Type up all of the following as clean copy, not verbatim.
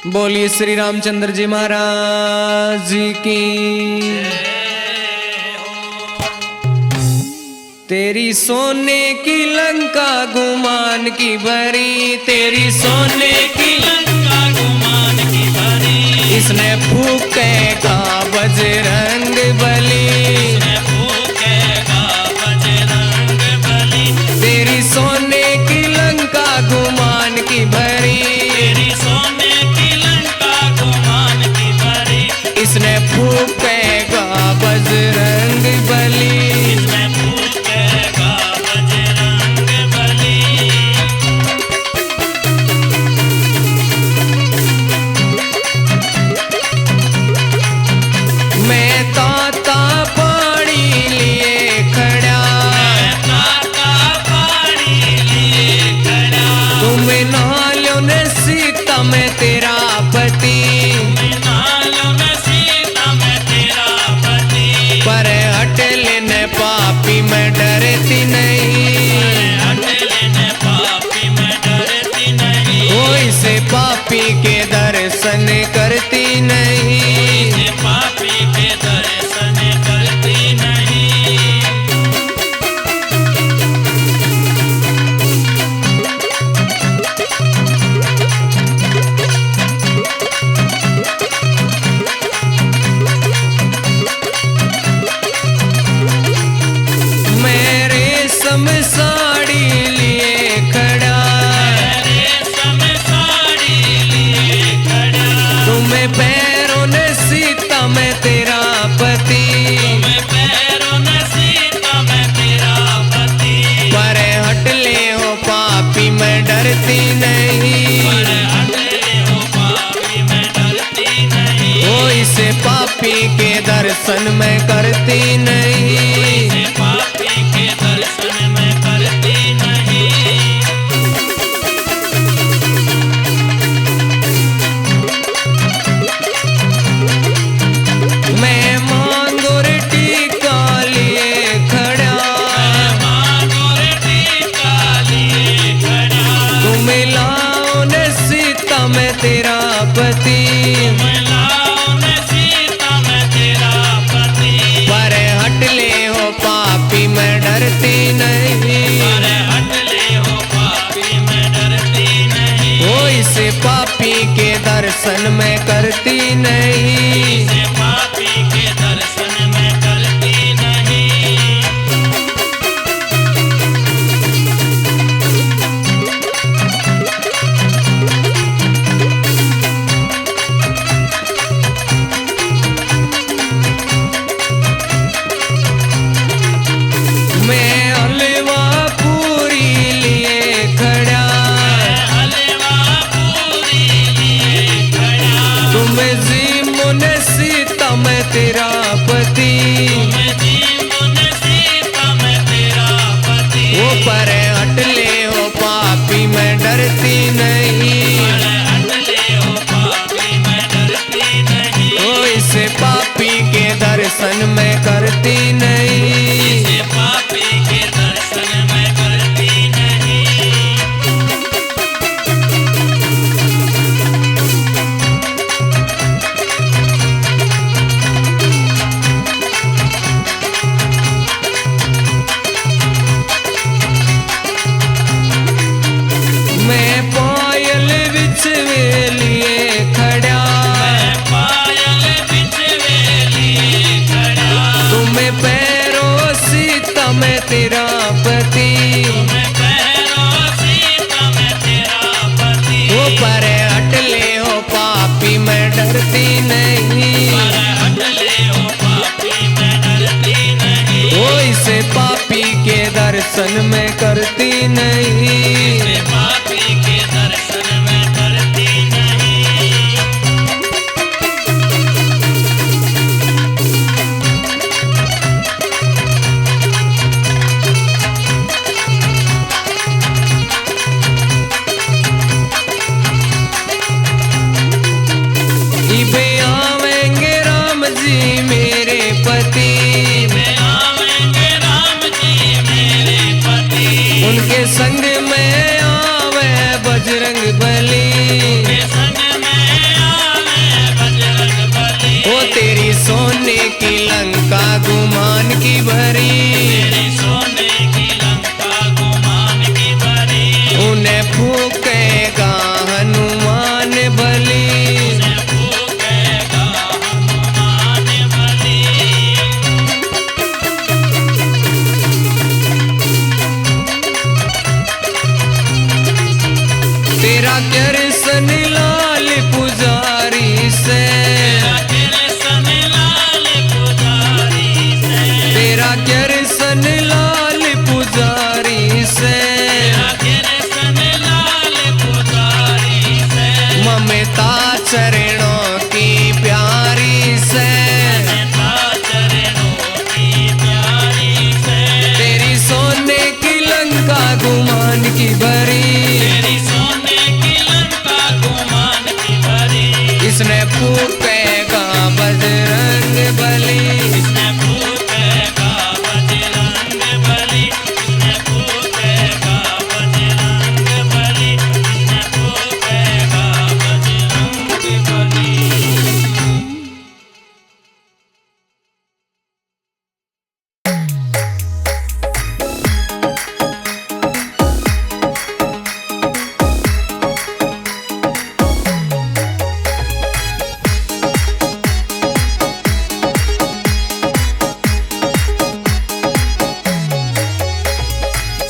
बोलिए श्री रामचंद्र जी महाराज की। तेरी सोने की लंका गुमान की भरी, तेरी सोने की लंका गुमान की भरी, इसने फूकेगा बजरंग बली, इसने फूकेगा बजरंग बली। तेरी सोने की लंका गुमान की भरी, तेरी सोने की लंका गुमान की भरी, इसने फूकेगा बजरंग बली। इसने फूकेगा बजरंग बली। मैं ताता पानी लिए खड़ा, ताता पानी लिए खड़ा, तुम नालो ने सीता में तेरा पति, नालों में सीता में तेरा पति। पर हट लेने पापी मैं डरती नहीं, अटले ने पापी में डरती नहीं, ओ इसे पापी के दर्शन करती नहीं। ये पापी के दर्शन करती नहीं। मेरे रेशम साड़ी लिए खड़ा, रेशम साड़ी लिए खड़ा, तुम्हें पैरों ने सीता में तेरा पति, तुम्हें पैरों में सीता में तेरा पति। पर हट ले हो पापी मैं डरती नहीं, पर अटले हो पापी में डरती नहीं। ओ इसे पापी के दर्शन मैं करती नहीं। ये पापी के दर्शन में करती नहीं। मैं मांगो रे टीका लिए खड़ा, मांगोर टीका लिए खड़ा, तुम्हें लाओ ने सीता में तेरा पति, लाओ ने सीता में तेरा पति। पर हट ले हो पापी मैं डरती नहीं। पर हटले हो पापी में डरती नहीं। ओ इसे पापी के दर्शन मैं करती नहीं। इसे पापी के दर्शन में करती नहीं। मैं हलवा पूरी लिए खड़ा, हलवा पूरी लिए खड़ा, तुम्हें जीमुन सीता में तेरा पति, मैं जीवन सीता में तेरा पति। वो पर हट ले हो पापी मैं डरती नहीं। पर हटले हो पापी में डरती नहीं। ओ इसे पापी के दर्शन मैं करती नहीं। इसे पापी के दर्शन में करती नहीं। मैं पायल बिछवे लिए खड़ा, पायल बिछवे लिए खड़ा, तुम्हें पैरों सीता में तेरा पति, मैं पैरों सीता में तेरा पति। वो पर हट ले हो पापी मैं डरती नहीं। पर हटले हो पापी में डरती नहीं। वो इसे पापी के दर्शन मैं करती नहीं। इसे पापी के दर्शन में करती नहीं। इबे आवेंगे राम जी मेरे पति, में आवेंगे राम जी मेरे पति। उनके संग में आवे बजरंग बली, के संग सोने की लंका गुमान की भरी, तेरी सोने की लंका गुमान की भरी, उन्हें फूकेगा हनुमान बलि। उन्हें फूकेगा हनुमान बलि। तेरा दर्शन लाल पुजारी से, तेरा दर्शन लाल पुजारी से, तेरा दर्शन लाल पुजारी से, तेरा दर्शन लाल पुजारी से, ममता चरणों की प्यारी से, ममता चरणों की प्यारी से, तेरी सोने की लंका गुमान की भरी, तेरी सोने की लंका गुमान की भरी, इसने फूकेगा बजरंग बली। इसने फूकेगा बजरंग बली, इसने फूकेगा बजरंग बली, इसने फूकेगा बजरंग बली।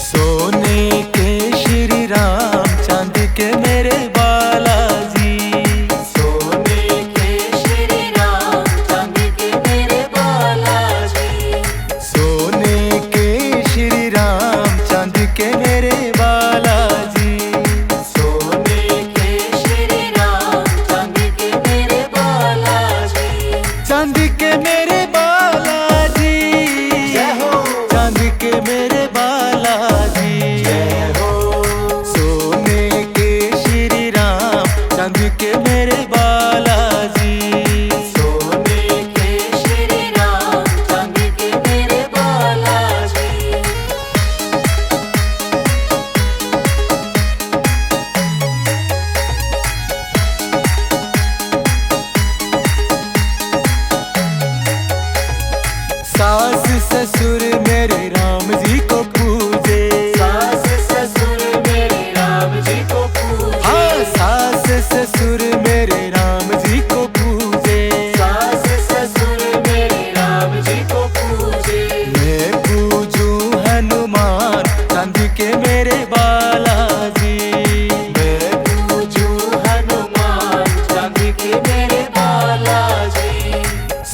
सोने के श्री राम चांदी के मेरे बालाजी, सोने के श्री राम चांदी के मेरे बालाजी, सोने के श्री राम चांदी के मेरे बालाजी, सोने के श्री राम चांदी के मेरे बालाजी, चांदी के मेरे बालाजी, जय हो चांदी के मेरे बालाजी, जय हो सोने के श्री राम चांदी के मेरे बालाजी, सोने के श्री राम चांदी के मेरे बालाजी। सास ससुर मेरे राम जी को पूजे, सास ससुर मेरे राम जी को पूजे, हाँ सास ससुर मेरे राम जी को पूजे, सास ससुर मेरे राम जी को पूजे, मैं पूजूं हनुमान चांदी के मेरे बालाजी, मैं पूजूं हनुमान चांदी के मेरे बालाजी,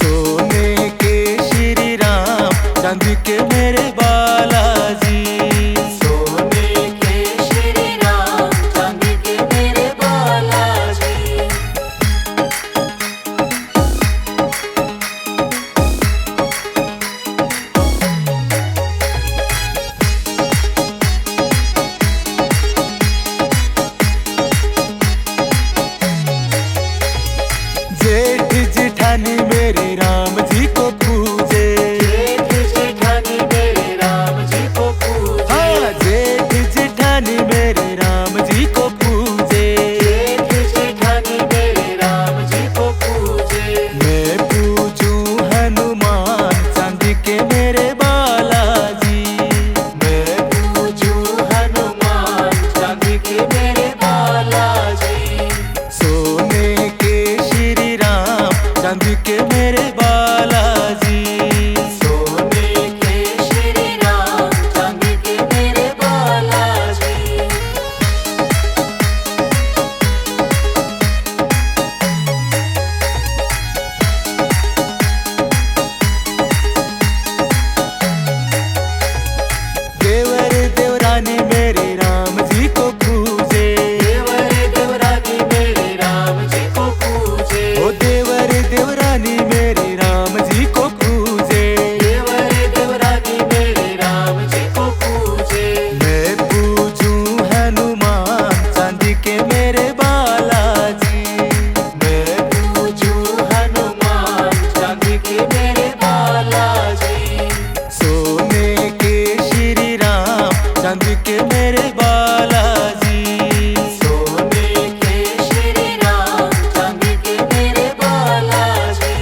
सोने के श्री राम चांदी के मेरे बालाजी, सोने के श्री राम चांदी के मेरे बालाजी। जेठ जेठानी मेरे राम जी को पूजे, जेठ जेठानी मेरे राम जी को पूजे, हाँ जेठ जेठानी मेरे राम जी को पूजे, जेठ जेठानी मेरे राम जी को पूजे, मैं पूजूं हनुमान चांदी के मेरे बालाजी, मैं पूजूं हनुमान चांदी के मेरे बालाजी, सोने के श्री राम चांदी के मेरे बालाजी, सोने के श्री राम चांदी के मेरे बालाजी। देवर देवरानी मेरे राम जी को पूजे, देवर देवरानी मेरे राम जी को पूजे, ओ देवर देवरानी मेरे राम जी को पूजे, देवर देवरानी मेरे राम जी को पूजे, मैं पूजूं हनुमान चांदी के मेरे बालाजी, मैं पूजूं हनुमान चांदी के मेरे बालाजी, सोने के श्री राम चांदी के मेरे बालाजी, सोने के श्री राम चांदी के मेरे बालाजी।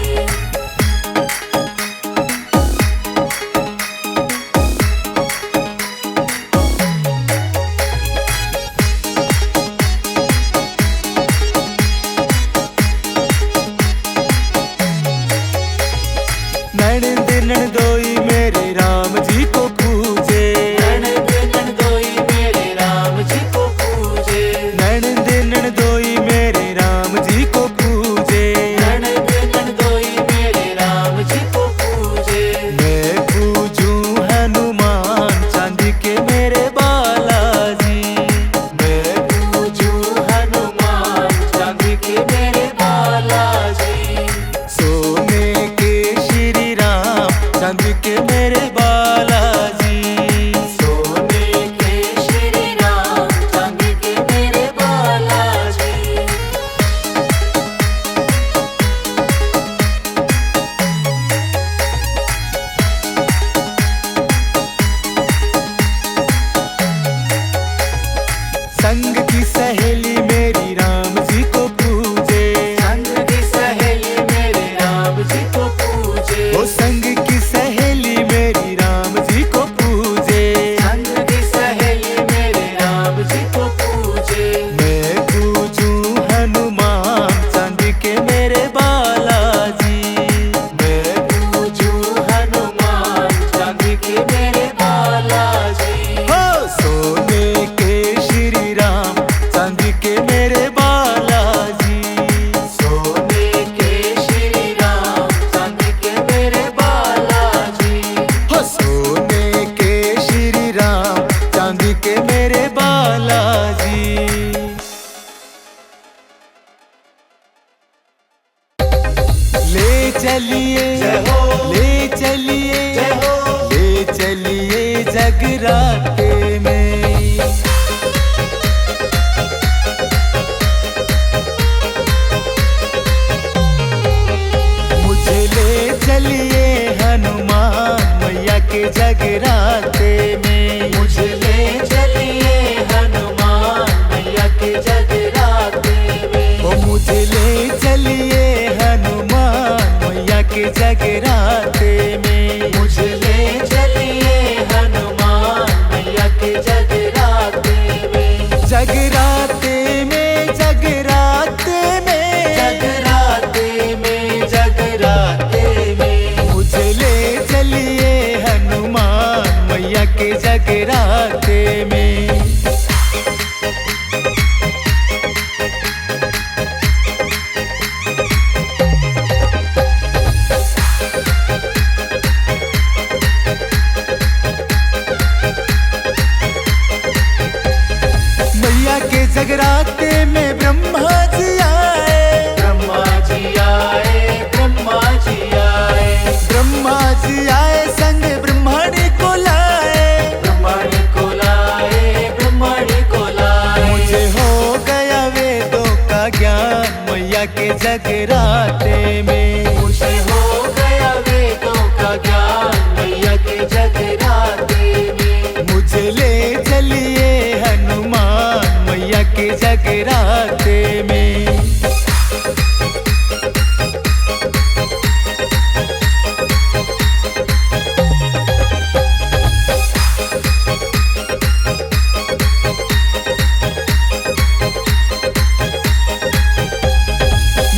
चलिए जय हो, ले चलिए जय हो, ले चलिए जगराते में। मुझे ले चलिए हनुमान मैया के जगराते में। मुझे ले चलिए हनुमान मैया के जगराते में। ओ मुझे ले चलिए हनुमान मैया के जगराते में। मुझे ले चलिए हनुमान मैया के जगराते में। जगराते में जगराते में जगराते में जगराते में। मुझे ले चलिए हनुमान मैया के जगराते में। मैया के जगराते में ब्रह्मा जी आए। ब्रह्मा जी आए, ब्रह्मा जी आए, ब्रह्मा जी आए संग ब्रह्मणी को लाए। ब्रह्मणी को लाए, ब्रह्मणी को लाए। मुझे हो गया वेदों का ज्ञान मैया के जगराते में। मुझे हो गया वेदों का ज्ञान मैया के जगराते में। मुझे ले चलिए हनुमान मैया के जगराते में।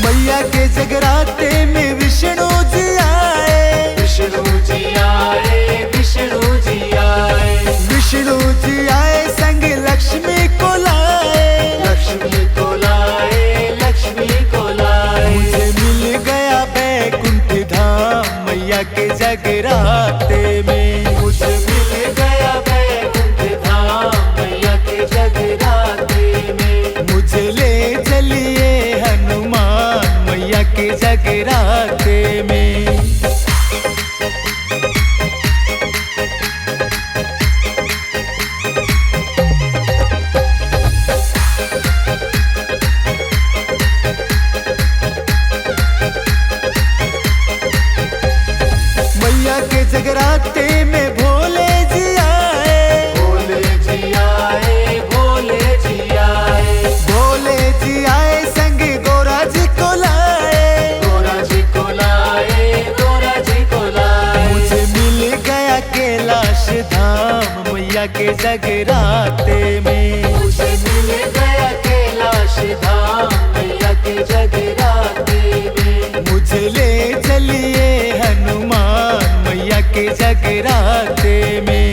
मैया के जगराते में विष्णु जी आए। विष्णु जी आए, विष्णु जी आए, विष्णु जी आए संग लक्ष्मी को लाए। लक्ष्मी को लाए, लक्ष्मी को लाए। मुझे मिल गया बैकुंठ धाम मैया के जगराते में। मुझे मिल गया बैकुंठ धाम मैया के जगराते में। मुझे ले चलिए हनुमान मैया के जगराते में। मैया के जगराते में भोले जी आए। भोले जी आए, भोले जी आए, भोले जी आए संग गोरा जी को लाए। गोरा जी को लाए, गोरा जी को लाए। मुझे मिल गया कैलाश धाम मैया के जगराते में। मुझे मिल गया कैलाश धाम मैया के जगराते में। मुझे ले चलिए हनुमान मैया के जगराते में।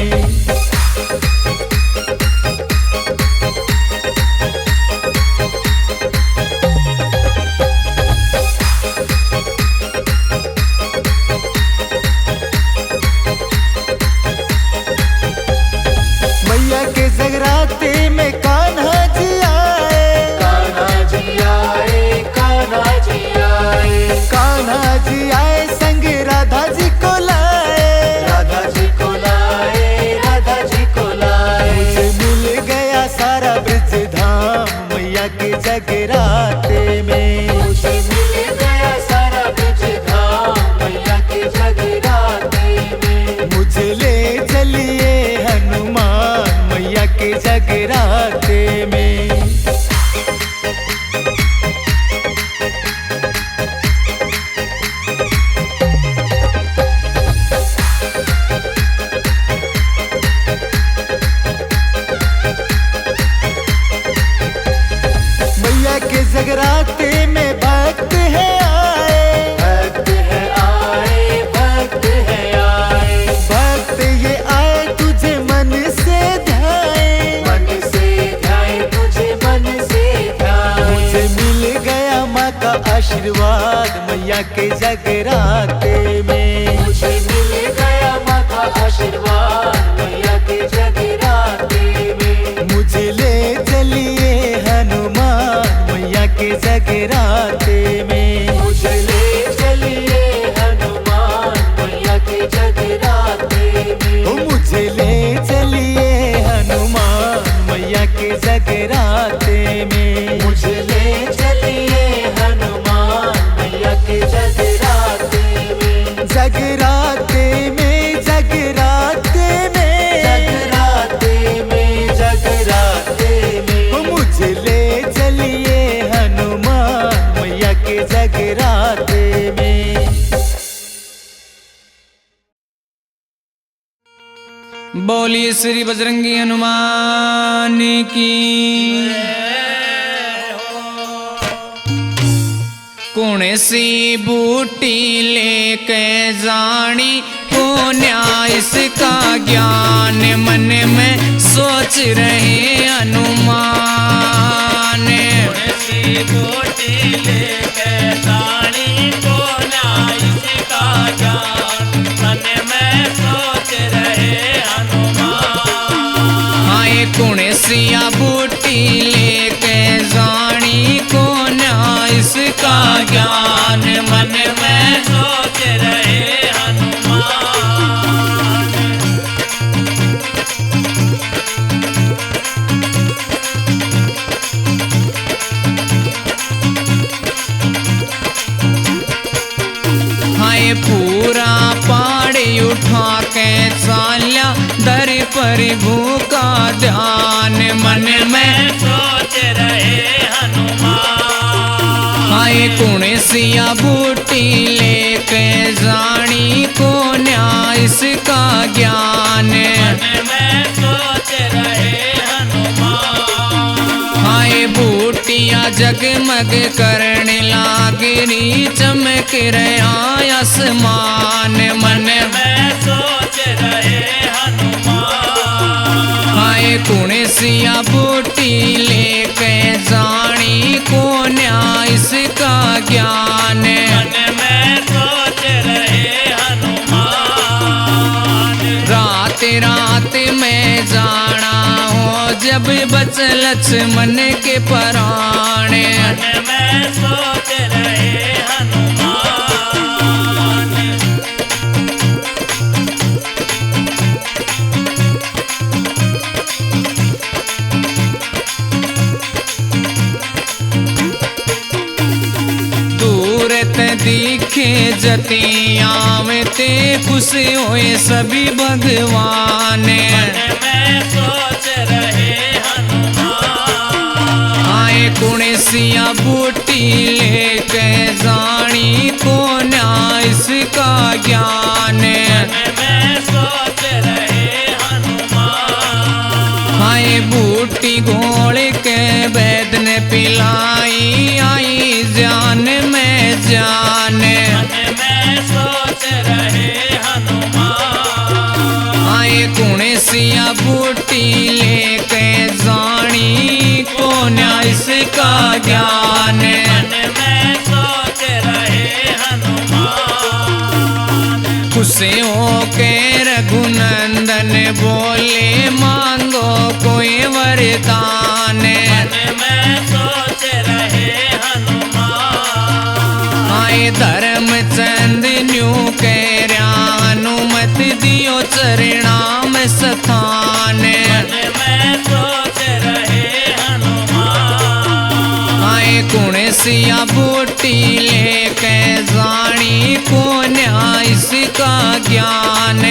मैया के जगराते में कान्हा जी आए। कान्हा जी आए, कान्हा जी आए, कान्हा जी आए संग राधा जी को लाए। राधा जी को लाए, राधा जी को लाए। मुझे मिल गया सारा ब्रज धाम मैया के जगराते में। मुझे मिल गया सारा ब्रज धाम मैया के जगराते में। मुझे ले चलिए हनुमान मैया के जगराते में। मैया के जगराते में भक्त है आए। भक्त है आए, भक्त है आए, भक्त ये आए तुझे मन से ध्याए। मन से ध्याए, तुझे मन से ध्याए। मुझे मिल गया माँ का आशीर्वाद मैया के जगराते में। मुझे मिल गया माँ का आशीर्वाद मैया के जगराते में। मुझे ले चलिए हनुमान मैया के जगराते में। मुझे ले चलिए जगराते में। मुझे ले चलिए हनुमान मैया के जगराते में। जगराते में, जगराते में, जगराते में, जगराते में। मुझे ले चलिए हनुमान मैया के जगराते में। बोलिए श्री बजरंगी हनुमान की। कौन सी बूटी लेके जानी को न्याय इसका ज्ञान मन में सोच रहे हनुमान। ऐसी बूटी लेके जानी को न्याय इसका ज्ञान मन में सोच रहे हनुमान। आए कौन सिया बूटी लेके जानी को न्याय इसका ज्ञान मन में सोच रहे हनुमान। हाय पूरा पाड़ी उठा के चाल्या दर पर भूखा ध्यान मन में सोच रहे हनुमान। हाय कौन सिया बूटी लेके जानी को न्याय इसका ज्ञान मन में सोच रहे हनुमान। हाय बूटियां जगमग करने लागरी चमक रहा आसमान मन में मैं सोच रहे हनुमान। हाय कौन सिया बूटी लेके जानी को न्याय इसका ज्ञान मन में सोच रहे हनुमान। रात रात में जाना हो जब बच लक्ष्मण के प्राण मन में सोच रहे हनुमान। दूरत दिखे जति आवते खुश होए सभी भगवान। मन में सोच रहे हनुमान। आए कौन सिया बूटी लेके जानी को न्याय इसका ज्ञान मन में सोच रहे हनुमान। आए बूटी घोड़ के वैद ने पिलाई आई जान में जान। मन में सोच रहे हनुमान। आए कौन सिया बूटी लेके जानी को न्याय इसका ज्ञान मन में सोच रहे हनुमान। खुश हो के रघुनंदन बोले मांगो कोई वरदान। मन में सोच रहे हनुमान। आए धर्मचंद न्यू कह रहा अनुमत दियो चरणाम स्थान। मन में सोच रहे हनुमान। आए कौन सिया बूटी लेके जानी को न्याय इसका ज्ञान